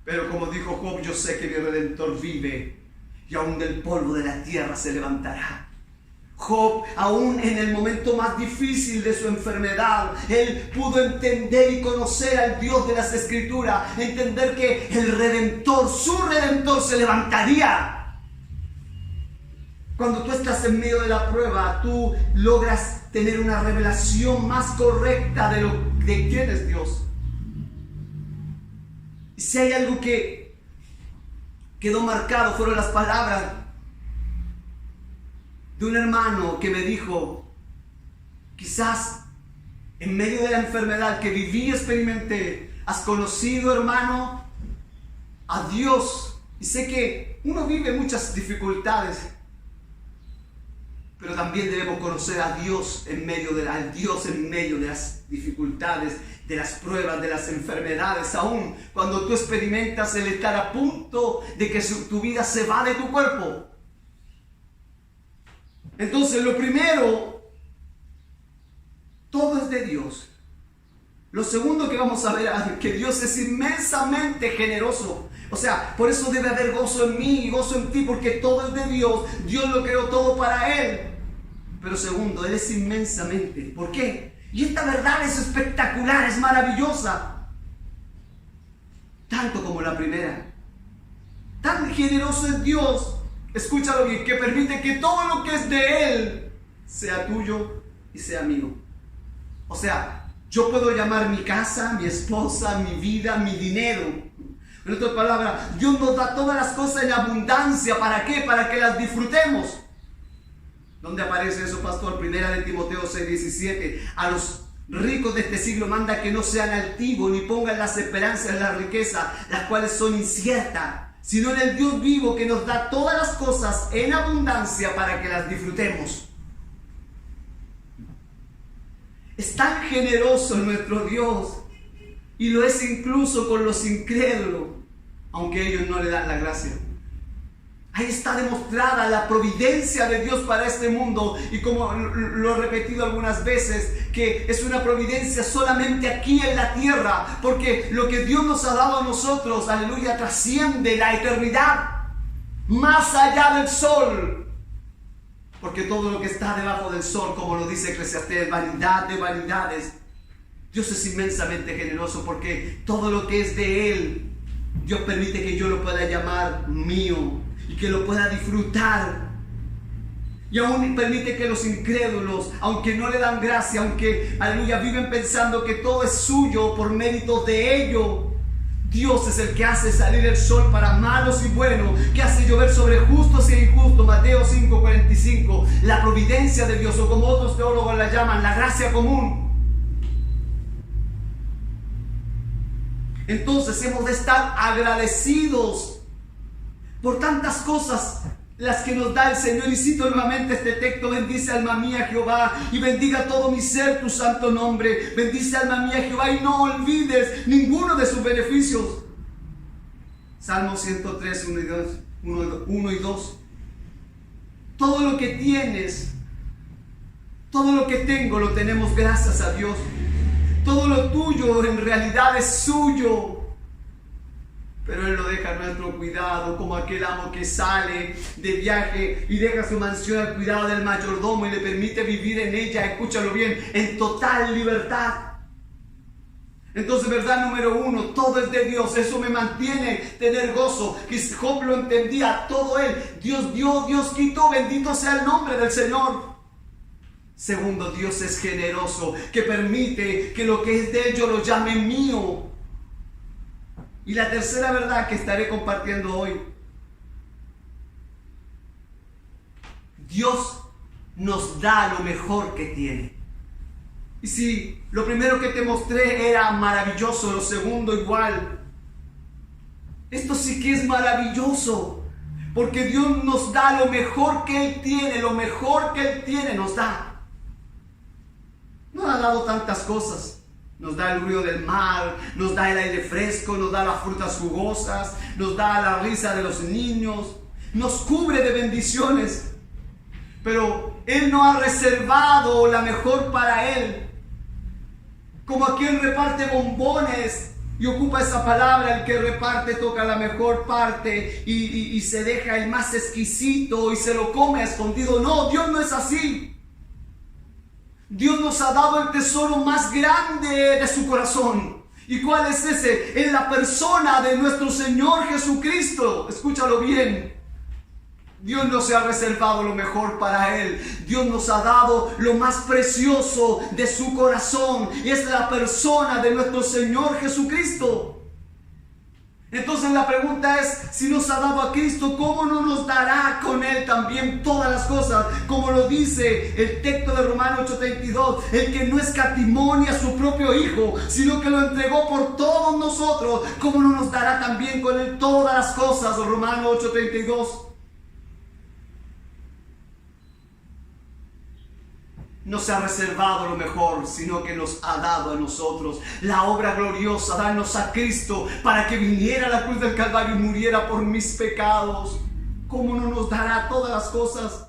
Speaker 5: Pero como dijo Job, yo sé que mi Redentor vive y aún del polvo de la tierra se levantará. Job, aún en el momento más difícil de su enfermedad, él pudo entender y conocer al Dios de las Escrituras, entender que el Redentor, su Redentor, se levantaría. Cuando tú estás en medio de la prueba, tú logras tener una revelación más correcta de quién es Dios. Y si hay algo que quedó marcado, fueron las palabras de un hermano que me dijo, quizás en medio de la enfermedad que viví y experimenté, has conocido, hermano, a Dios. Y sé que uno vive muchas dificultades, pero también debemos conocer a Dios en medio de las dificultades, de las pruebas, de las enfermedades. Aún cuando tú experimentas el estar a punto de que tu vida se va de tu cuerpo. Entonces, lo primero, todo es de Dios. Lo segundo que vamos a ver es que Dios es inmensamente generoso. O sea, por eso debe haber gozo en mí y gozo en ti, porque todo es de Dios. Dios lo creó todo para Él. Pero segundo, Él es inmensamente. ¿Por qué? Y esta verdad es espectacular, es maravillosa. Tanto como la primera. Tan generoso es Dios. Escúchalo bien, que permite que todo lo que es de Él sea tuyo y sea mío. O sea, yo puedo llamar mi casa, mi esposa, mi vida, mi dinero. En otras palabras, Dios nos da todas las cosas en abundancia. ¿Para qué? Para que las disfrutemos. ¿Dónde aparece eso, pastor? Primera de Timoteo 6:17. A los ricos de este siglo manda que no sean altivos ni pongan las esperanzas en la riqueza, las cuales son inciertas, sino en el Dios vivo que nos da todas las cosas en abundancia para que las disfrutemos. Es tan generoso nuestro Dios y lo es incluso con los incrédulos, aunque ellos no le dan la gracia. Ahí está demostrada la providencia de Dios para este mundo, y como lo he repetido algunas veces, que es una providencia solamente aquí en la tierra, porque lo que Dios nos ha dado a nosotros, aleluya, trasciende la eternidad, más allá del sol, porque todo lo que está debajo del sol, como lo dice Eclesiastés, vanidad de vanidades. Dios es inmensamente generoso, porque todo lo que es de Él, Dios permite que yo lo pueda llamar mío y que lo pueda disfrutar. Y aún permite que los incrédulos, aunque no le dan gracia, aunque, aleluya, viven pensando que todo es suyo por méritos de ello, Dios es el que hace salir el sol para malos y buenos, que hace llover sobre justos e injustos. Mateo 5:45. La providencia de Dios, o como otros teólogos la llaman, la gracia común. Entonces hemos de estar agradecidos por tantas cosas las que nos da el Señor. Y cito nuevamente este texto: bendice alma mía Jehová, y bendiga todo mi ser tu santo nombre. Bendice alma mía Jehová, y no olvides ninguno de sus beneficios. Salmo 103, 1 y 2. Todo lo que tienes, todo lo que tengo, lo tenemos gracias a Dios. Todo lo tuyo en realidad es suyo, pero Él lo deja a nuestro cuidado, como aquel amo que sale de viaje y deja su mansión al cuidado del mayordomo y le permite vivir en ella, escúchalo bien, en total libertad. Entonces, verdad número 1, todo es de Dios. Eso me mantiene tener gozo. Que Job lo entendía, todo él. Dios dio, Dios quitó, bendito sea el nombre del Señor. Segundo, Dios es generoso, que permite que lo que es de él yo lo llame mío. Y la tercera verdad que estaré compartiendo hoy. Dios nos da lo mejor que tiene. Y si lo primero que te mostré era maravilloso, lo segundo igual. Esto sí que es maravilloso, porque Dios nos da lo mejor que Él tiene, lo mejor que Él tiene nos da. Nos ha dado tantas cosas. Nos da el ruido del mar, nos da el aire fresco, nos da las frutas jugosas, nos da la risa de los niños, nos cubre de bendiciones. Pero Él no ha reservado la mejor para Él. Como aquel reparte bombones y ocupa esa palabra, el que reparte toca la mejor parte y se deja el más exquisito y se lo come a escondido. No, Dios no es así. Dios nos ha dado el tesoro más grande de su corazón. ¿Y cuál es ese? En la persona de nuestro Señor Jesucristo. Escúchalo bien. Dios no se ha reservado lo mejor para Él. Dios nos ha dado lo más precioso de su corazón. Y es la persona de nuestro Señor Jesucristo. Entonces la pregunta es, si nos ha dado a Cristo, ¿cómo no nos dará con Él también todas las cosas? Como lo dice el texto de Romanos 8:32, el que no escatimó ni a su propio Hijo, sino que lo entregó por todos nosotros, ¿cómo no nos dará también con Él todas las cosas? Romanos 8:32. No se ha reservado lo mejor, sino que nos ha dado a nosotros la obra gloriosa, darnos a Cristo para que viniera a la cruz del Calvario y muriera por mis pecados. ¿Cómo no nos dará todas las cosas?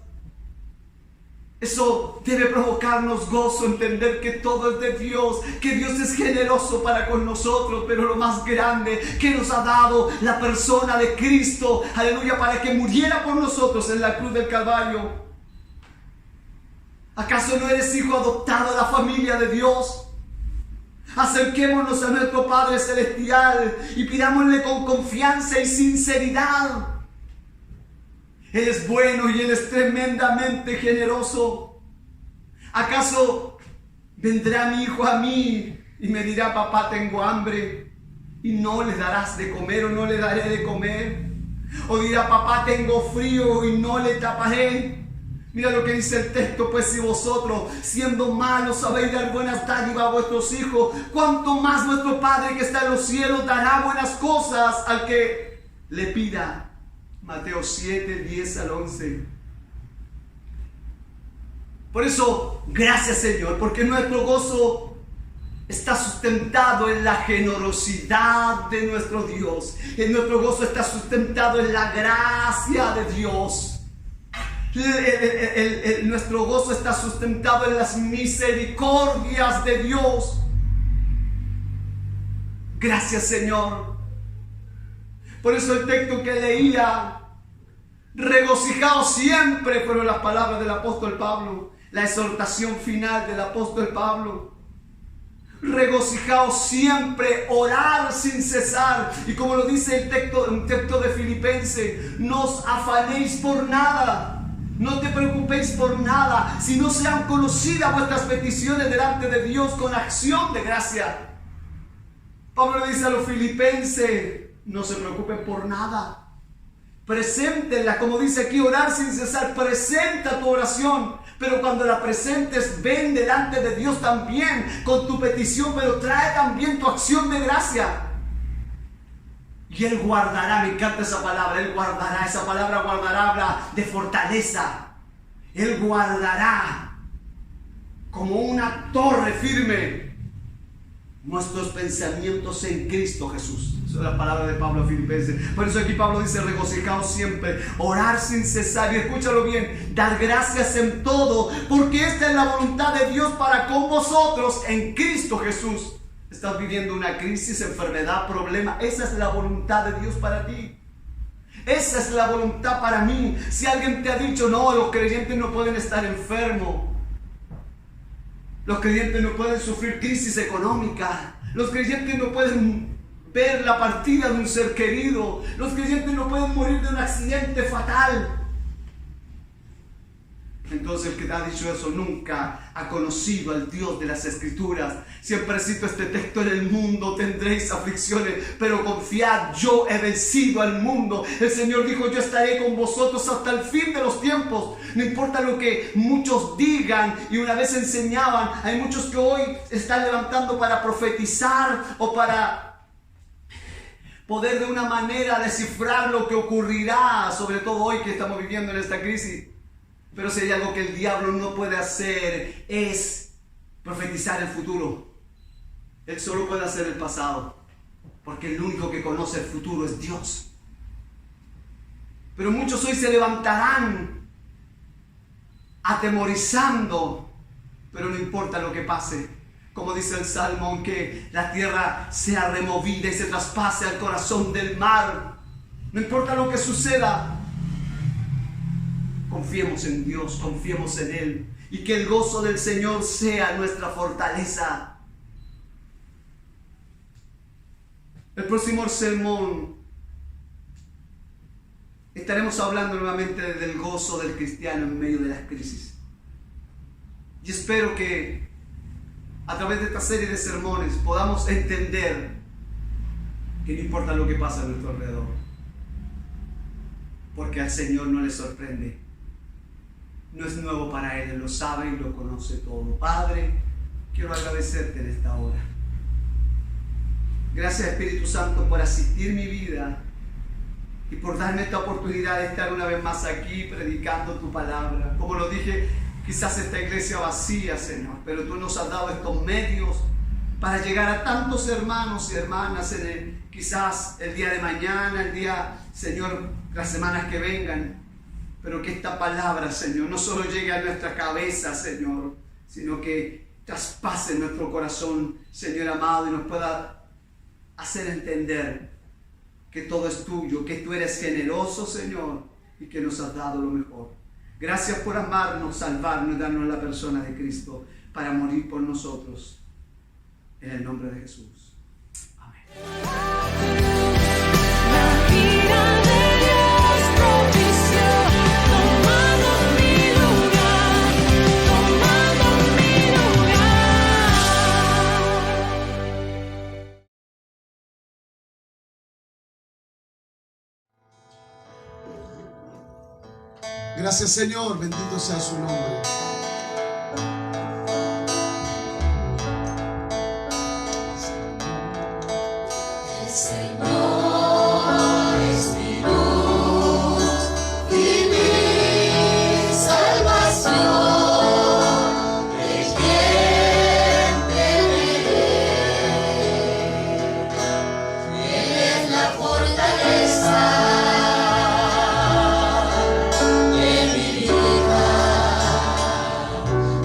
Speaker 5: Eso debe provocarnos gozo, entender que todo es de Dios, que Dios es generoso para con nosotros, pero lo más grande que nos ha dado la persona de Cristo, aleluya, para que muriera por nosotros en la cruz del Calvario. ¿Acaso no eres hijo adoptado de la familia de Dios? Acerquémonos a nuestro Padre Celestial y pidámosle con confianza y sinceridad. Él es bueno y Él es tremendamente generoso. ¿Acaso vendrá mi hijo a mí y me dirá, papá, tengo hambre, y no le darás de comer o no le daré de comer? O dirá, papá, tengo frío y no le taparé. Mira lo que dice el texto, pues si vosotros, siendo malos, sabéis dar buenas dádivas a vuestros hijos, cuánto más vuestro Padre que está en los cielos dará buenas cosas al que le pida. Mateo 7, 10 al 11. Por eso, gracias Señor, porque nuestro gozo está sustentado en la generosidad de nuestro Dios. Nuestro gozo está sustentado en la gracia de Dios. Nuestro gozo está sustentado en las misericordias de Dios. Gracias Señor. Por eso el texto que leía, regocijaos siempre, fueron las palabras del apóstol Pablo, la exhortación final del apóstol Pablo. Regocijaos siempre, orar sin cesar. Y como lo dice el texto de Filipenses, no os afanéis por nada. No te preocupéis por nada, si no sean conocidas vuestras peticiones delante de Dios con acción de gracia. Pablo le dice a los filipenses, no se preocupen por nada. Preséntenla, como dice aquí, orar sin cesar. Presenta tu oración, pero cuando la presentes, ven delante de Dios también con tu petición, pero trae también tu acción de gracia. Y Él guardará, me encanta esa palabra, Él guardará, esa palabra guardará habla de fortaleza. Él guardará como una torre firme nuestros pensamientos en Cristo Jesús. Esa es la palabra de Pablo a Filipenses. Por eso aquí Pablo dice, regocijaos siempre, orar sin cesar. Y escúchalo bien, dar gracias en todo, porque esta es la voluntad de Dios para con vosotros en Cristo Jesús. Estás viviendo una crisis, enfermedad, problema. Esa es la voluntad de Dios para ti. Esa es la voluntad para mí. Si alguien te ha dicho, no, los creyentes no pueden estar enfermos. Los creyentes no pueden sufrir crisis económica. Los creyentes no pueden ver la partida de un ser querido. Los creyentes no pueden morir de un accidente fatal. Entonces el que te ha dicho eso nunca ha conocido al Dios de las Escrituras. Siempre cito este texto: en el mundo tendréis aflicciones, pero confiad, yo he vencido al mundo. El Señor dijo: yo estaré con vosotros hasta el fin de los tiempos. No importa lo que muchos digan, y una vez enseñaban, hay muchos que hoy están levantando para profetizar o para poder de una manera descifrar lo que ocurrirá, sobre todo hoy que estamos viviendo en esta crisis. Pero si hay algo que el diablo no puede hacer, es profetizar el futuro. Él solo puede hacer el pasado, porque el único que conoce el futuro es Dios. Pero muchos hoy se levantarán atemorizando, pero no importa lo que pase. Como dice el Salmo: aunque la tierra sea removida y se traspase al corazón del mar, no importa lo que suceda, confiemos en Dios, confiemos en Él, y que el gozo del Señor sea nuestra fortaleza. El próximo sermón estaremos hablando nuevamente del gozo del cristiano en medio de las crisis. Y espero que a través de esta serie de sermones podamos entender que no importa lo que pasa a nuestro alrededor, porque al Señor no le sorprende. No es nuevo para Él, Él lo sabe y lo conoce todo. Padre, quiero agradecerte en esta hora. Gracias, Espíritu Santo, por asistir mi vida y por darme esta oportunidad de estar una vez más aquí predicando tu palabra. Como lo dije, quizás esta iglesia vacía, Señor, pero tú nos has dado estos medios para llegar a tantos hermanos y hermanas quizás el día de mañana, el día, Señor, las semanas que vengan. Pero que esta palabra, Señor, no solo llegue a nuestra cabeza, Señor, sino que traspase nuestro corazón, Señor amado, y nos pueda hacer entender que todo es tuyo, que tú eres generoso, Señor, y que nos has dado lo mejor. Gracias por amarnos, salvarnos y darnos la persona de Cristo para morir por nosotros. En el nombre de Jesús. Amén.
Speaker 1: La ira de Dios propició, tomando mi lugar, tomando mi lugar.
Speaker 6: Gracias, Señor, bendito sea su nombre.
Speaker 1: El Señor es mi luz y mi salvación, ¿de quién temeré? Él es la fortaleza de mi vida,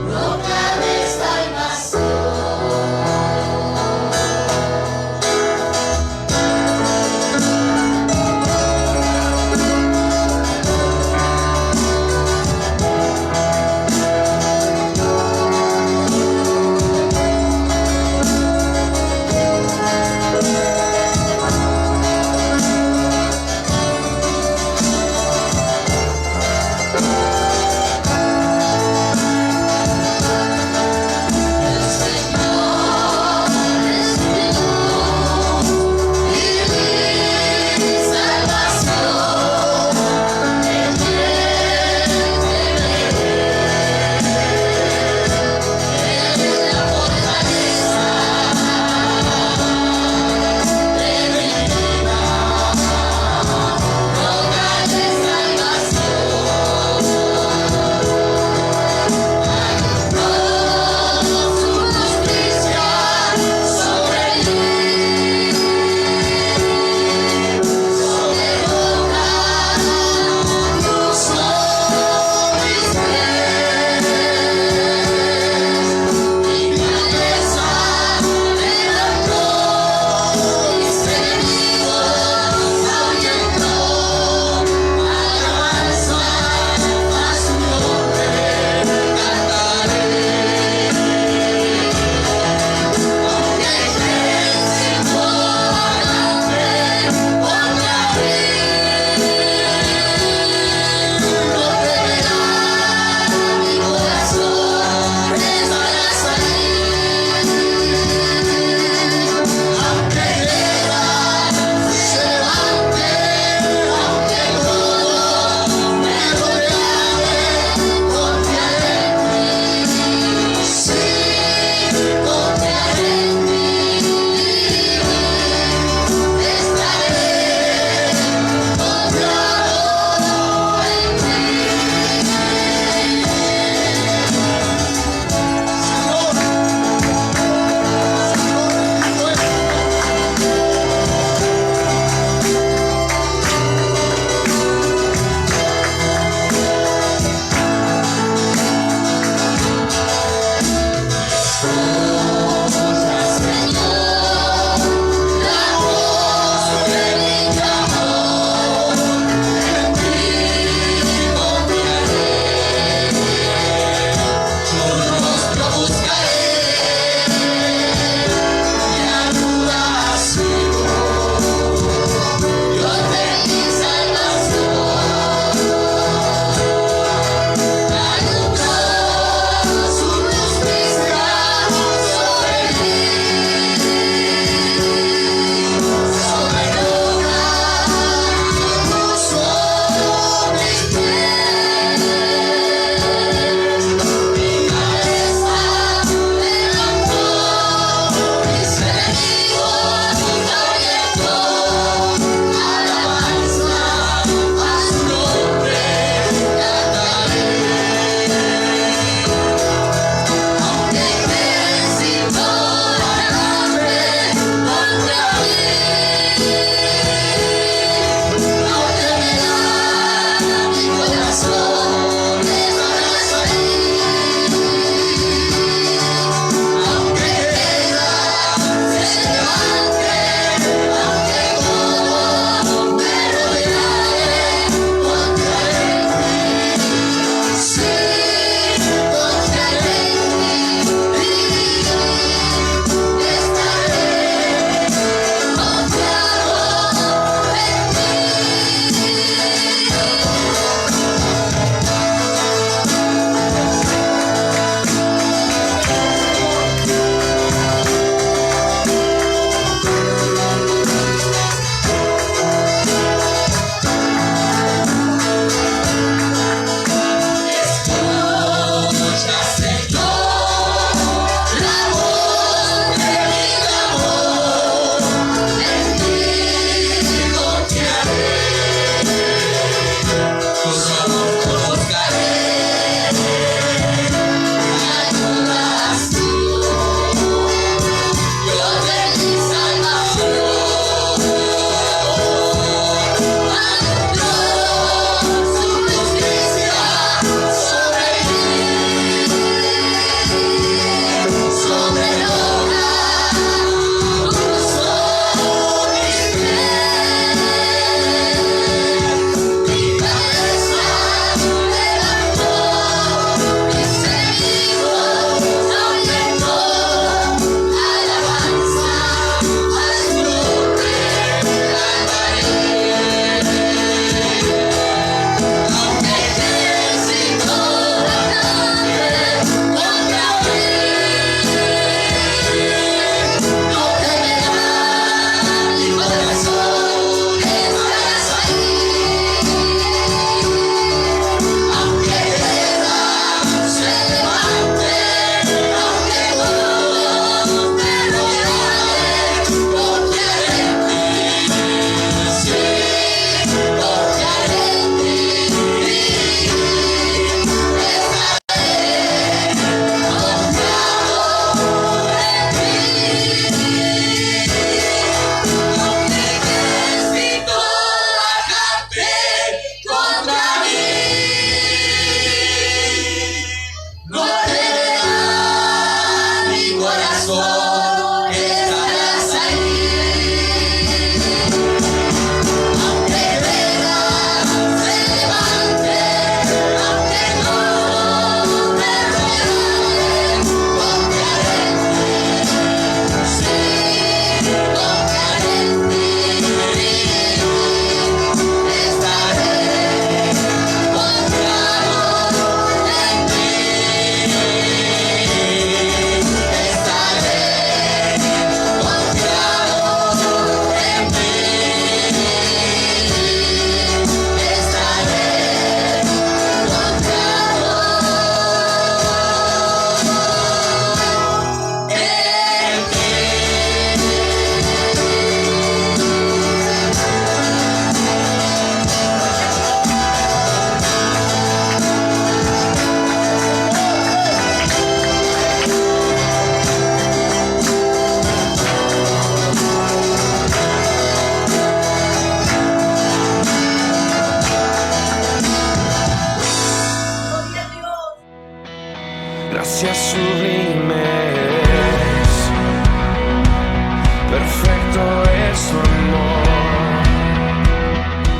Speaker 1: roca de salvación.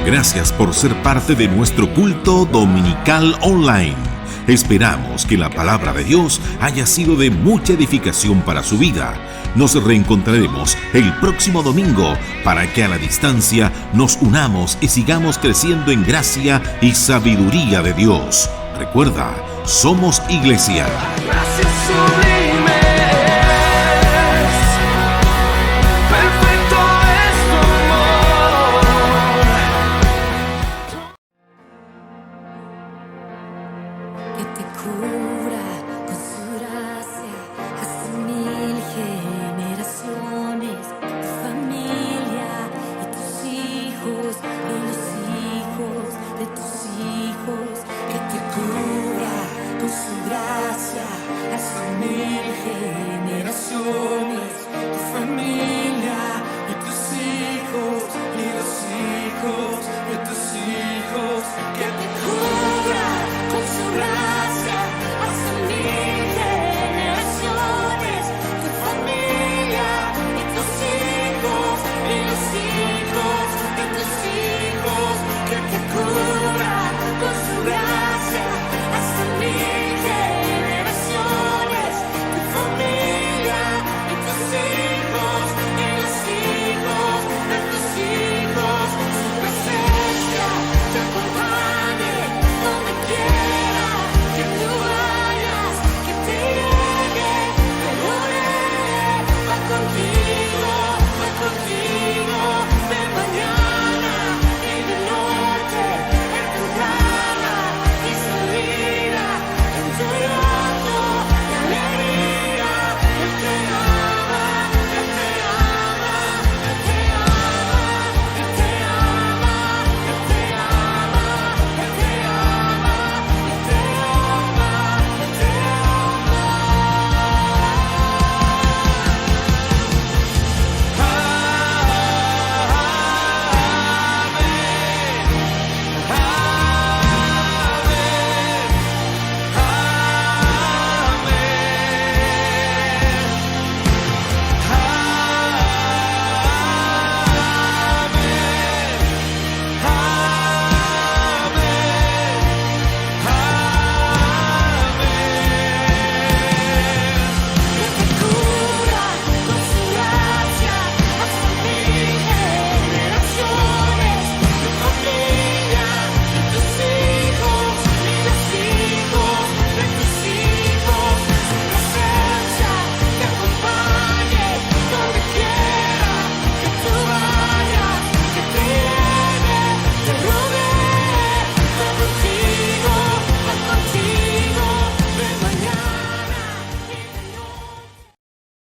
Speaker 3: Gracias por ser parte de nuestro culto dominical online. Esperamos que la palabra de Dios haya sido de mucha edificación para su vida. Nos reencontraremos el próximo domingo para que a la distancia nos unamos y sigamos creciendo en gracia y sabiduría de Dios. Recuerda, somos iglesia.
Speaker 2: Gracias sublime.